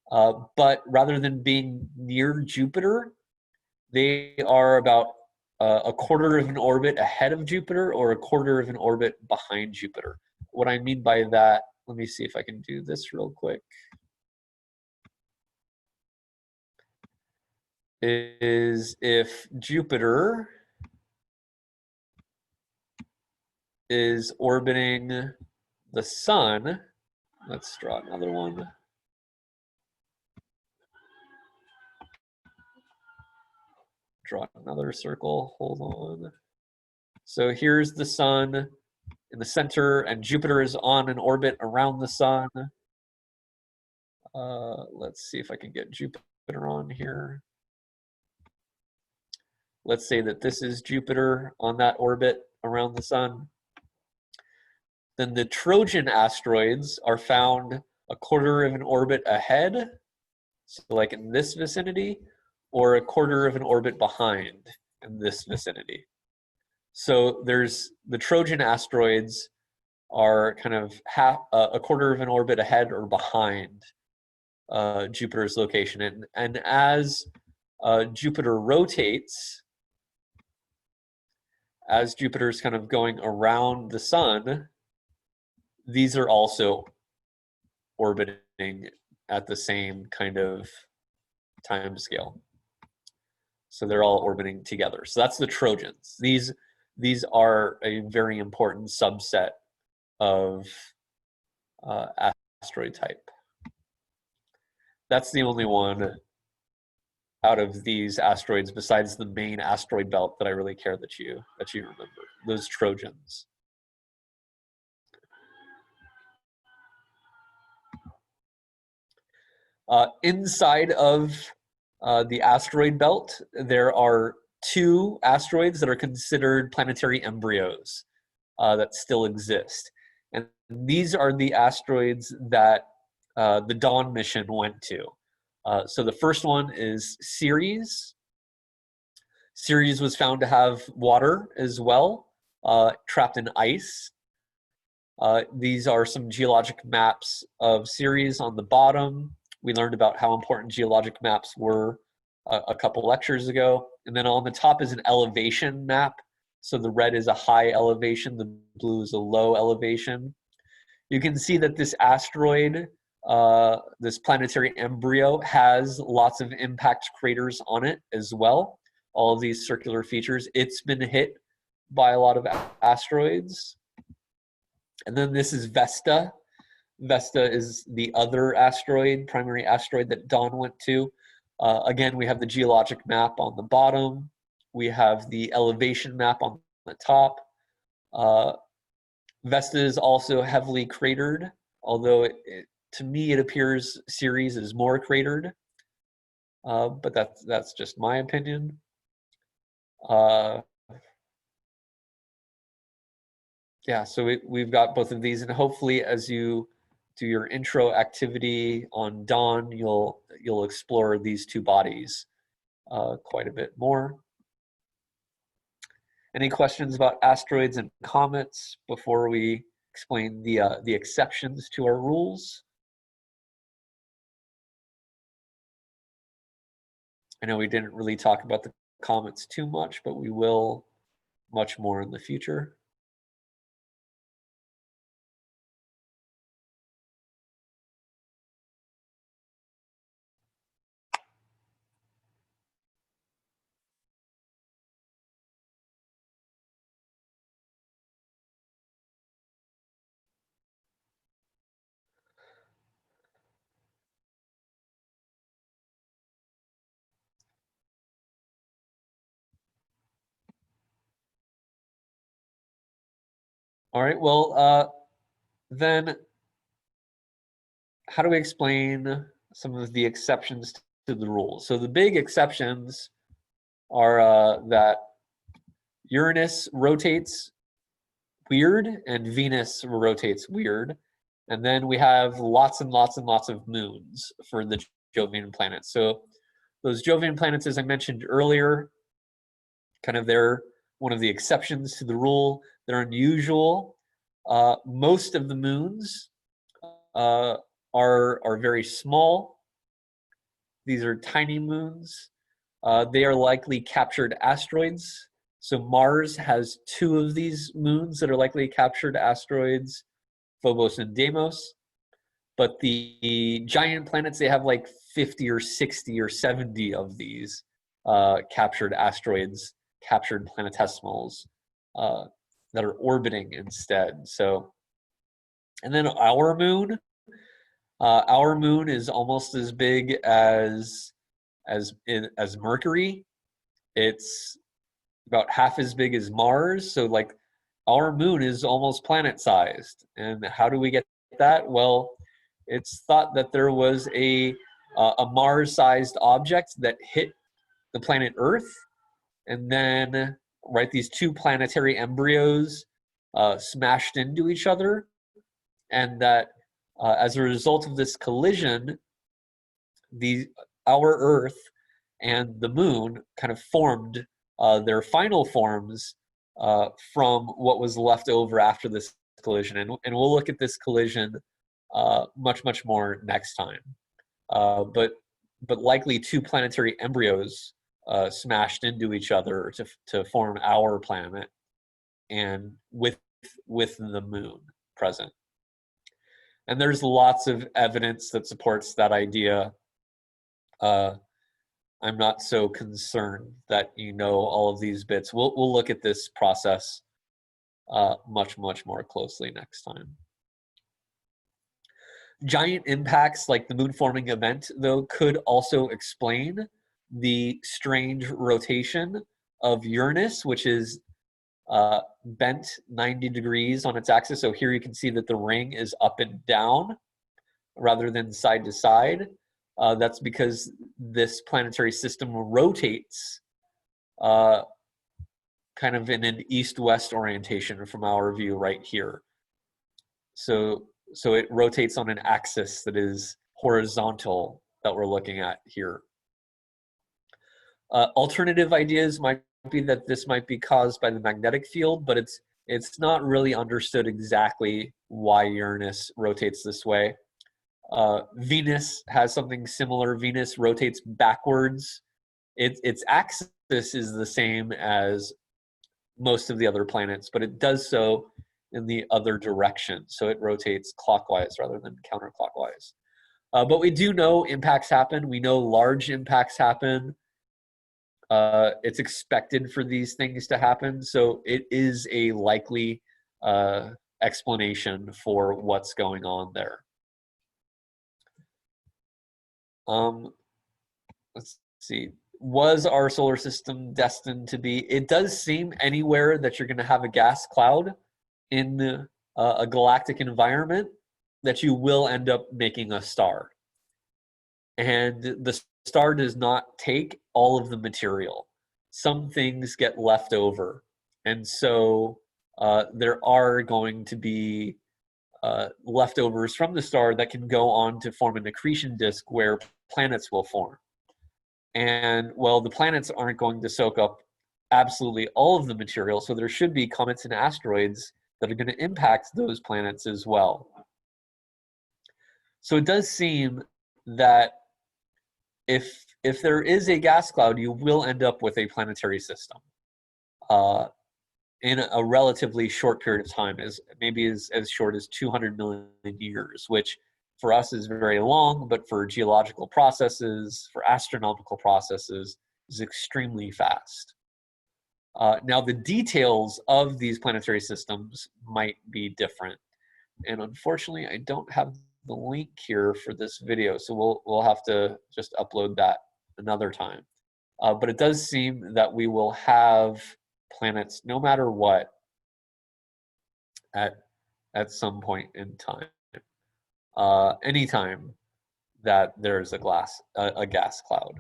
But rather than being near Jupiter, they are about a quarter of an orbit ahead of Jupiter or a quarter of an orbit behind Jupiter. What I mean by that, let me see if I can do this real quick, is if Jupiter is orbiting the sun, let's draw another one. Draw another circle, hold on. So here's the sun in the center, and Jupiter is on an orbit around the sun. Let's see if I can get Jupiter on here. Let's say that this is Jupiter on that orbit around the sun. Then the Trojan asteroids are found a quarter of an orbit ahead, so like in this vicinity, or a quarter of an orbit behind in this vicinity. So there's the Trojan asteroids are kind of a quarter of an orbit ahead or behind Jupiter's location. And as Jupiter rotates, as Jupiter's kind of going around the sun, these are also orbiting at the same kind of time scale. So they're all orbiting together. So that's the Trojans. These are a very important subset of asteroid type. That's the only one out of these asteroids besides the main asteroid belt that I really care that you remember, those Trojans. Inside of the asteroid belt, there are two asteroids that are considered planetary embryos that still exist. And these are the asteroids that the Dawn mission went to. So the first one is Ceres. Ceres was found to have water as well, trapped in ice. These are some geologic maps of Ceres on the bottom. We learned about how important geologic maps were a couple lectures ago. And then on the top is an elevation map. So the red is a high elevation, the blue is a low elevation. You can see that this asteroid, this planetary embryo, has lots of impact craters on it as well. All of these circular features. It's been hit by a lot of asteroids. And then this is Vesta. Vesta is the other asteroid, primary asteroid that Dawn went to. Again, we have the geologic map on the bottom. We have the elevation map on the top. Vesta is also heavily cratered, although to me it appears Ceres is more cratered. But that's just my opinion. Yeah, so we've got both of these, and hopefully as you do your intro activity on Dawn, you'll explore these two bodies quite a bit more. Any questions about asteroids and comets before we explain the exceptions to our rules? I know we didn't really talk about the comets too much, but we will much more in the future. All right, well, then how do we explain some of the exceptions to the rules? So the big exceptions are that Uranus rotates weird and Venus rotates weird. And then we have lots and lots and lots of moons for the Jovian planets. So those Jovian planets, as I mentioned earlier, they're one of the exceptions to the rule. They're unusual. Most of the moons are very small. These are tiny moons. They are likely captured asteroids. So Mars has two of these moons that are likely captured asteroids, Phobos and Deimos. But the giant planets, they have like 50 or 60 or 70 of these captured asteroids, captured planetesimals that are orbiting instead. So, and then our moon is almost as big as Mercury. It's about half as big as Mars. So like our moon is almost planet-sized. And how do we get that? Well, it's thought that there was a Mars-sized object that hit the planet Earth, and then these two planetary embryos smashed into each other, and that as a result of this collision, our Earth and the moon kind of formed their final forms from what was left over after this collision. And we'll look at this collision much more next time. But likely two planetary embryos smashed into each other to form our planet, and with the moon present. And there's lots of evidence that supports that idea. I'm not so concerned that you know all of these bits. We'll look at this process much more closely next time. Giant impacts like the moon forming event, though, could also explain the strange rotation of Uranus, which is bent 90 degrees on its axis. So here you can see that the ring is up and down rather than side to side. That's because this planetary system rotates kind of in an east-west orientation from our view right here. So it rotates on an axis that is horizontal that we're looking at here. Alternative ideas might be that this might be caused by the magnetic field, but it's not really understood exactly why Uranus rotates this way. Venus has something similar. Venus rotates backwards. Its axis is the same as most of the other planets, but it does so in the other direction. So it rotates clockwise rather than counterclockwise. But we do know impacts happen. We know large impacts happen. It's expected for these things to happen. So it is a likely explanation for what's going on there. Let's see. Was our solar system destined to be? It does seem anywhere that you're going to have a gas cloud in a galactic environment that you will end up making a star. And the star does not take all of the material. Some things get left over. And so there are going to be leftovers from the star that can go on to form an accretion disk where planets will form. And well, the planets aren't going to soak up absolutely all of the material, so there should be comets and asteroids that are going to impact those planets as well. So it does seem that if there is a gas cloud, you will end up with a planetary system in a relatively short period of time, maybe as short as 200 million years, which for us is very long, but for geological processes, for astronomical processes, is extremely fast. Now, the details of these planetary systems might be different. And unfortunately, I don't have the link here for this video, so we'll have to just upload that another time. But it does seem that we will have planets no matter what at some point in time. Anytime that there's a gas cloud.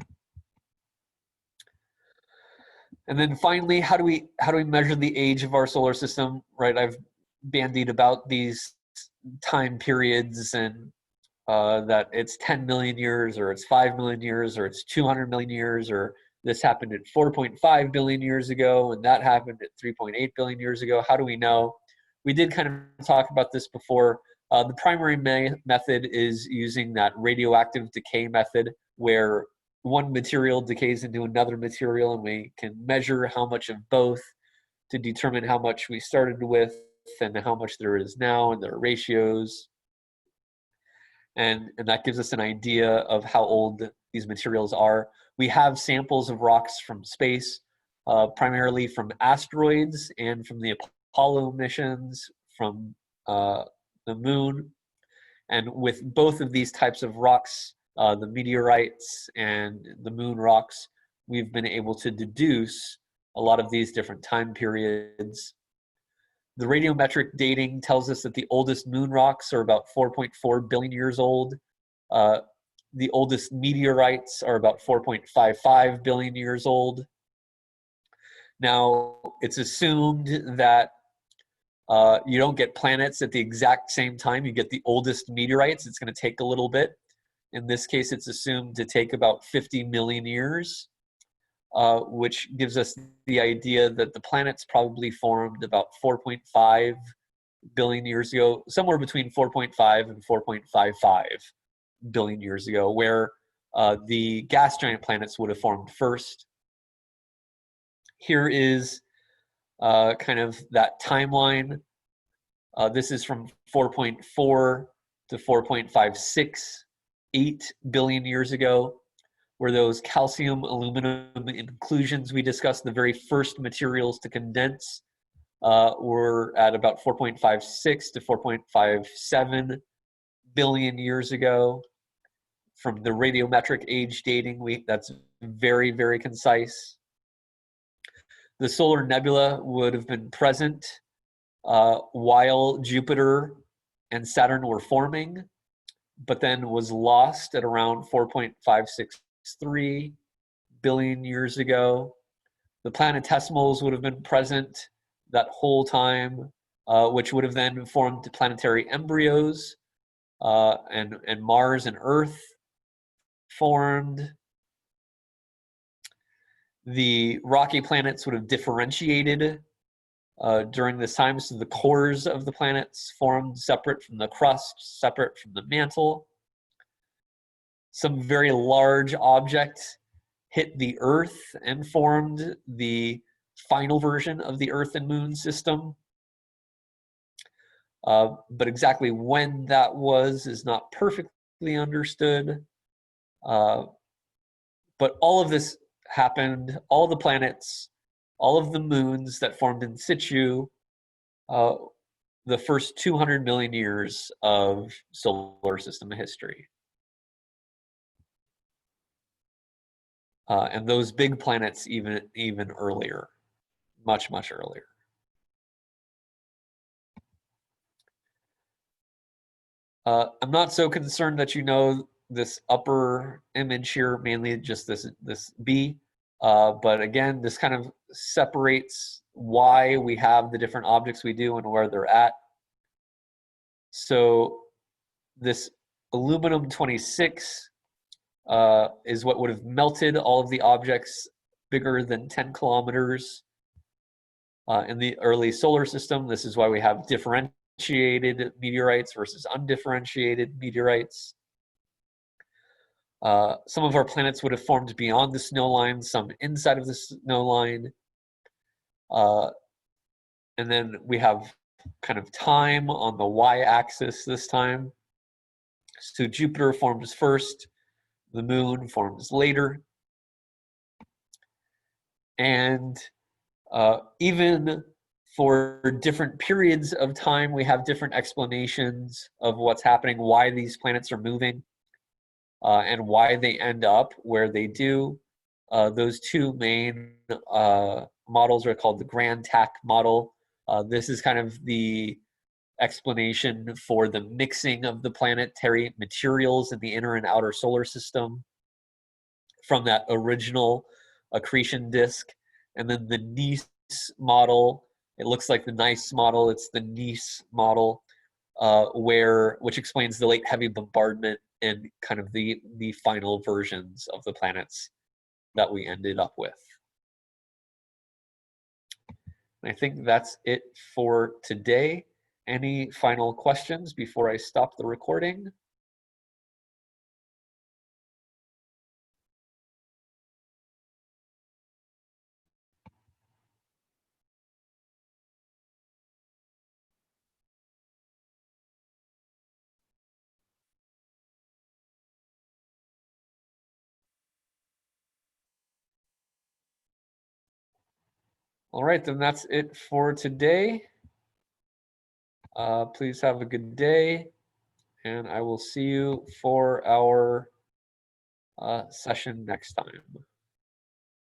And then finally, how do we measure the age of our solar system? Right, I've bandied about these time periods and that it's 10 million years, or it's 5 million years, or it's 200 million years, or this happened at 4.5 billion years ago, and that happened at 3.8 billion years ago. How do we know? We did kind of talk about this before. The primary method is using that radioactive decay method, where one material decays into another material, and we can measure how much of both to determine how much we started with and how much there is now, and their ratios. And that gives us an idea of how old these materials are. We have samples of rocks from space, primarily from asteroids and from the Apollo missions, from the moon. And with both of these types of rocks, the meteorites and the moon rocks, we've been able to deduce a lot of these different time periods. The radiometric dating tells us that the oldest moon rocks are about 4.4 billion years old. The oldest meteorites are about 4.55 billion years old. Now, it's assumed that you don't get planets at the exact same time. You get the oldest meteorites. It's going to take a little bit. In this case, it's assumed to take about 50 million years, which gives us the idea that the planets probably formed about 4.5 billion years ago, somewhere between 4.5 and 4.55 billion years ago, where the gas giant planets would have formed first. Here is kind of that timeline. This is from 4.4 to 4.568 billion years ago, where those calcium aluminum inclusions we discussed, the very first materials to condense, were at about 4.56 to 4.57 billion years ago. From the radiometric age dating, that's very, very concise. The solar nebula would have been present while Jupiter and Saturn were forming, but then was lost at around 4.563 billion years ago. The planetesimals would have been present that whole time, which would have then formed planetary embryos, and Mars and Earth formed. The rocky planets would have differentiated during this time, so the cores of the planets formed separate from the crust, separate from the mantle. Some very large objects hit the Earth and formed the final version of the Earth and Moon system. But exactly when that was is not perfectly understood. But all of this happened, all the planets, all of the moons that formed in situ, the first 200 million years of solar system history. And those big planets even earlier, much earlier. I'm not so concerned that you know this upper image here, mainly just this B. But again, this kind of separates why we have the different objects we do and where they're at. So this aluminum 26 is what would have melted all of the objects bigger than 10 kilometers in the early solar system. This is why we have differentiated meteorites versus undifferentiated meteorites. Some of our planets would have formed beyond the snow line, some inside of the snow line. And then we have kind of time on the y-axis this time. So Jupiter forms first, the moon forms later. And even for different periods of time, we have different explanations of what's happening, why these planets are moving, and why they end up where they do. Those two main models are called the Grand Tack model. This is kind of the explanation for the mixing of the planetary materials in the inner and outer solar system from that original accretion disk. And then the Nice model, it looks like the Nice model, it's the Nice model, which explains the late heavy bombardment and kind of the final versions of the planets that we ended up with. And I think that's it for today. Any final questions before I stop the recording? All right, then that's it for today. Please have a good day, and I will see you for our session next time.